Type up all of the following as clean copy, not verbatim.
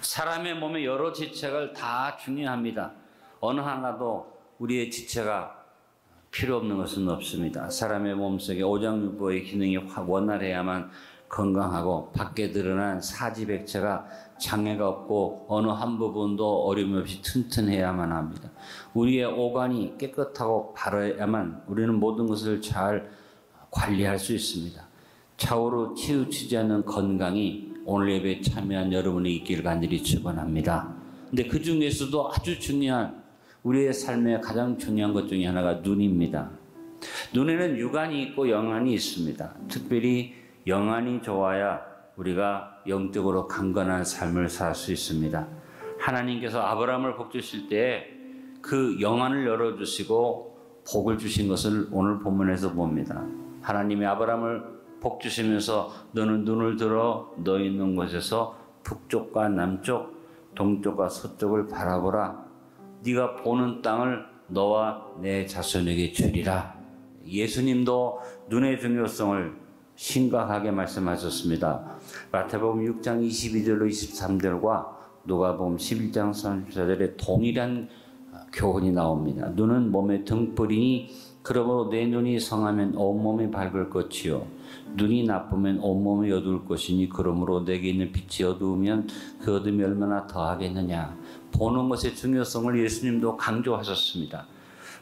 사람의 몸의 여러 지체가 다 중요합니다. 어느 하나도 우리의 지체가 필요 없는 것은 없습니다. 사람의 몸속에 오장육부의 기능이 원활해야만 건강하고 밖에 드러난 사지백체가 장애가 없고 어느 한 부분도 어림없이 튼튼해야만 합니다. 우리의 오간이 깨끗하고 바라야만 우리는 모든 것을 잘 관리할 수 있습니다. 좌우로 치우치지 않는 건강이 오늘 예배에 참여한 여러분의 있기를 간절히 축원합니다. 근데 그 중에서도 아주 중요한 우리의 삶의 가장 중요한 것 중에 하나가 눈입니다. 눈에는 육안이 있고 영안이 있습니다. 특별히 영안이 좋아야 우리가 영적으로 강건한 삶을 살 수 있습니다. 하나님께서 아브라함을 복 주실 때 그 영안을 열어주시고 복을 주신 것을 오늘 본문에서 봅니다. 하나님이 아브라함을 복 주시면서 너는 눈을 들어 너 있는 곳에서 북쪽과 남쪽, 동쪽과 서쪽을 바라보라. 네가 보는 땅을 너와 내 자손에게 주리라. 예수님도 눈의 중요성을 심각하게 말씀하셨습니다. 마태복음 6장 22절로 23절과 누가복음 11장 34절에 동일한 교훈이 나옵니다. 눈은 몸의 등불이니 그러므로 내 눈이 성하면 온몸이 밝을 것이요 눈이 나쁘면 온몸이 어두울 것이니 그러므로 내게 있는 빛이 어두우면 그 어둠이 얼마나 더하겠느냐. 보는 것의 중요성을 예수님도 강조하셨습니다.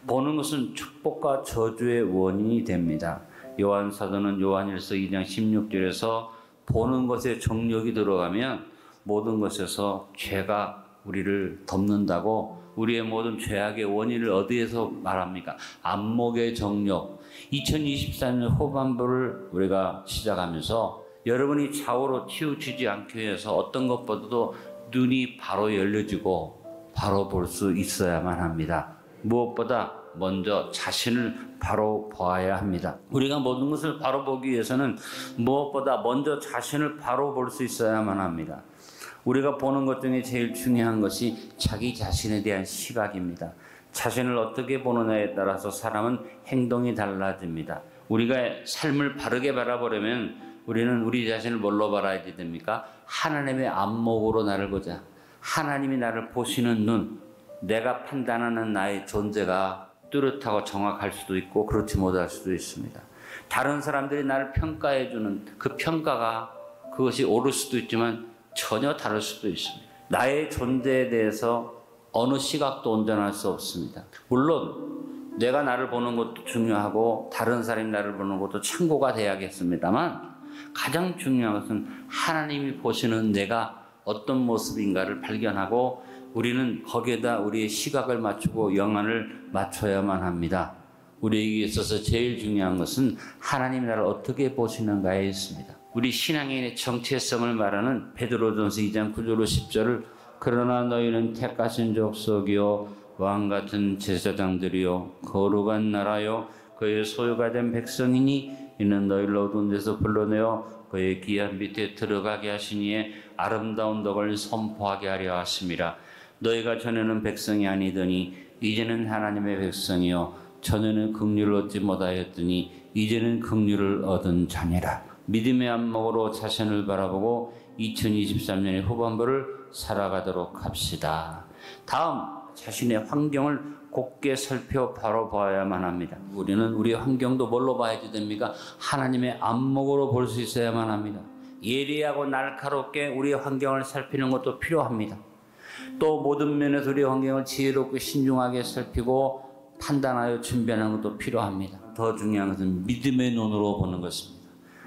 보는 것은 축복과 저주의 원인이 됩니다. 요한 사도는 요한일서 2장 16절에서 보는 것에 정욕이 들어가면 모든 것에서 죄가 우리를 덮는다고 우리의 모든 죄악의 원인을 어디에서 말합니까? 안목의 정욕. 2024년 후반부를 우리가 시작하면서 여러분이 좌우로 치우치지 않기 위해서 어떤 것보다도 눈이 바로 열려지고 바로 볼 수 있어야만 합니다. 무엇보다 먼저 자신을 바로 보아야 합니다. 우리가 모든 것을 바로 보기 위해서는 무엇보다 먼저 자신을 바로 볼 수 있어야만 합니다. 우리가 보는 것 중에 제일 중요한 것이 자기 자신에 대한 시각입니다. 자신을 어떻게 보느냐에 따라서 사람은 행동이 달라집니다. 우리가 삶을 바르게 바라보려면 우리는 우리 자신을 뭘로 바라야 됩니까? 하나님의 안목으로 나를 보자. 하나님이 나를 보시는 눈, 내가 판단하는 나의 존재가 뚜렷하고 정확할 수도 있고 그렇지 못할 수도 있습니다. 다른 사람들이 나를 평가해주는 그 평가가 그것이 옳을 수도 있지만 전혀 다를 수도 있습니다. 나의 존재에 대해서 어느 시각도 온전할 수 없습니다. 물론 내가 나를 보는 것도 중요하고 다른 사람이 나를 보는 것도 참고가 돼야겠습니다만 가장 중요한 것은 하나님이 보시는 내가 어떤 모습인가를 발견하고 우리는 거기에다 우리의 시각을 맞추고 영안을 맞춰야만 합니다. 우리에게 있어서 제일 중요한 것은 하나님이 나를 어떻게 보시는가에 있습니다. 우리 신앙의 정체성을 말하는 베드로전서 2장 9절로 10절을 그러나 너희는 택하신 족속이요 왕같은 제사장들이요 거룩한 나라요 그의 소유가 된 백성이니 이는 너희를 어두운 데서 불러내어 그의 귀한 밑에 들어가게 하시니에 아름다운 덕을 선포하게 하려 하심이라. 너희가 전에는 백성이 아니더니 이제는 하나님의 백성이요 전에는 긍휼을 얻지 못하였더니 이제는 긍휼을 얻은 자니라. 믿음의 안목으로 자신을 바라보고 2023년의 후반부를 살아가도록 합시다. 다음, 자신의 환경을 곱게 살펴 바로 봐야만 합니다. 우리는 우리의 환경도 뭘로 봐야 됩니까? 하나님의 안목으로 볼 수 있어야만 합니다. 예리하고 날카롭게 우리의 환경을 살피는 것도 필요합니다. 또 모든 면에서 우리의 환경을 지혜롭고 신중하게 살피고 판단하여 준비하는 것도 필요합니다. 더 중요한 것은 믿음의 눈으로 보는 것입니다.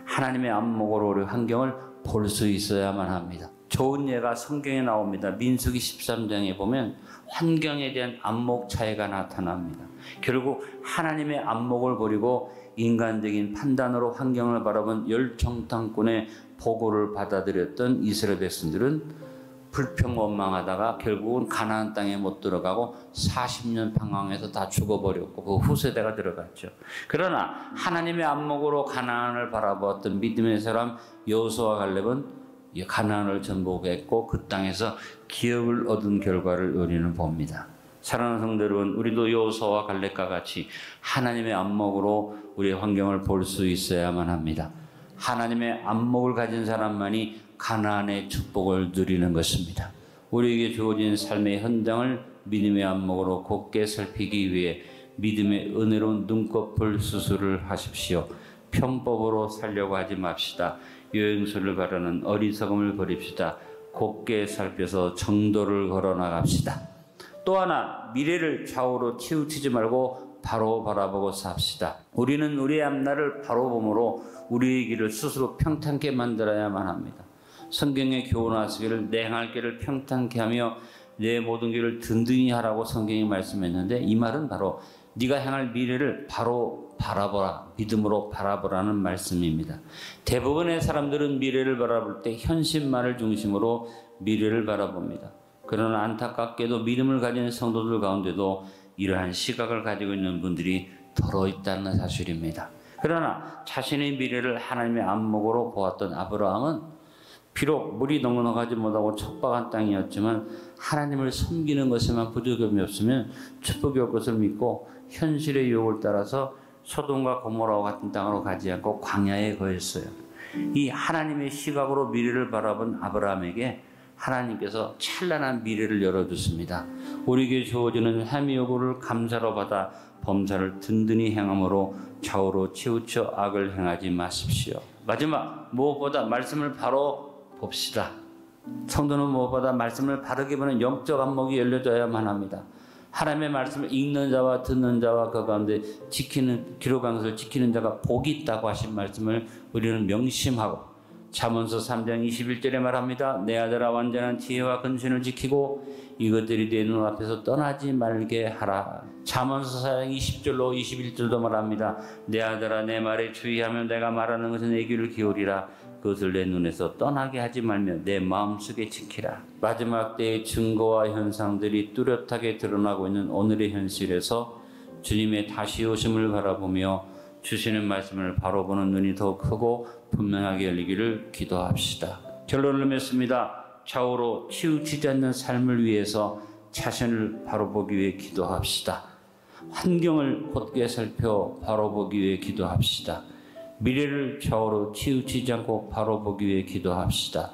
하나님의 안목으로 우리 환경을 볼 수 있어야만 합니다. 좋은 예가 성경에 나옵니다. 민수기 13장에 보면 환경에 대한 안목 차이가 나타납니다. 결국 하나님의 안목을 버리고 인간적인 판단으로 환경을 바라본 열정탐꾼의 보고를 받아들였던 이스라엘 백성들은 불평원망하다가 결국은 가나안 땅에 못 들어가고 40년 방황해서 다 죽어버렸고 그 후세대가 들어갔죠. 그러나 하나님의 안목으로 가나안을 바라보았던 믿음의 사람 여호수아와 갈렙은 가나안을 정복했고 그 땅에서 기업을 얻은 결과를 우리는 봅니다. 사랑하는 성도 여러분, 우리도 여호수아와 갈렙과 같이 하나님의 안목으로 우리의 환경을 볼 수 있어야만 합니다. 하나님의 안목을 가진 사람만이 가나안의 축복을 누리는 것입니다. 우리에게 주어진 삶의 현장을 믿음의 안목으로 곧게 살피기 위해 믿음의 은혜로운 눈꺼풀 수술을 하십시오. 편법으로 살려고 하지 맙시다. 요행술을 바라는 어리석음을 버립시다. 곧게 살펴서 정도를 걸어 나갑시다. 또 하나, 미래를 좌우로 치우치지 말고 바로 바라보고 삽시다. 우리는 우리의 앞날을 바로 보므로 우리의 길을 스스로 평탄케 만들어야만 합니다. 성경에 교훈하시기를 내 행할 길을 평탄케 하며 내 모든 길을 든든히 하라고 성경이 말씀했는데, 이 말은 바로 네가 향할 미래를 바로 바라보라, 믿음으로 바라보라는 말씀입니다. 대부분의 사람들은 미래를 바라볼 때 현실만을 중심으로 미래를 바라봅니다. 그러나 안타깝게도 믿음을 가진 성도들 가운데도 이러한 시각을 가지고 있는 분들이 더러 있다는 사실입니다. 그러나 자신의 미래를 하나님의 안목으로 보았던 아브라함은 비록 물이 넉넉하지 못하고 척박한 땅이었지만 하나님을 섬기는 것에만 부족함이 없으면 축복이 올 것을 믿고 현실의 유혹을 따라서 소돔과 고모라와 같은 땅으로 가지 않고 광야에 거했어요. 이 하나님의 시각으로 미래를 바라본 아브라함에게 하나님께서 찬란한 미래를 열어주습니다. 우리에게 주어지는 삶의 요구를 감사로 받아 범사를 든든히 행함으로 좌우로 치우쳐 악을 행하지 마십시오. 마지막, 무엇보다 말씀을 바로 봅시다. 성도는 무엇보다 말씀을 바르게 보는 영적 안목이 열려져야만 합니다. 하나님의 말씀을 읽는 자와 듣는 자와 그 가운데 기록한 것을 지키는 자가 복이 있다고 하신 말씀을 우리는 명심하고, 잠언서 3장 21절에 말합니다. 내 아들아, 완전한 지혜와 근신을 지키고 이것들이 내 눈앞에서 떠나지 말게 하라. 잠언서 4장 20절로 21절도 말합니다. 내 아들아, 내 말에 주의하며 내가 말하는 것은 내 귀를 기울이라. 그것을 내 눈에서 떠나게 하지 말며 내 마음속에 지키라. 마지막 때의 증거와 현상들이 뚜렷하게 드러나고 있는 오늘의 현실에서 주님의 다시 오심을 바라보며 주시는 말씀을 바로 보는 눈이 더 크고 분명하게 열리기를 기도합시다. 결론을 맺습니다. 좌우로 치우치지 않는 삶을 위해서 자신을 바로 보기 위해 기도합시다. 환경을 곧게 살펴 바로 보기 위해 기도합시다. 미래를 좌우로 치우치지 않고 바로 보기 위해 기도합시다.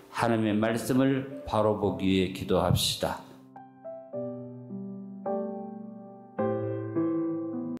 하나님의 말씀을 바로 보기 위해 기도합시다.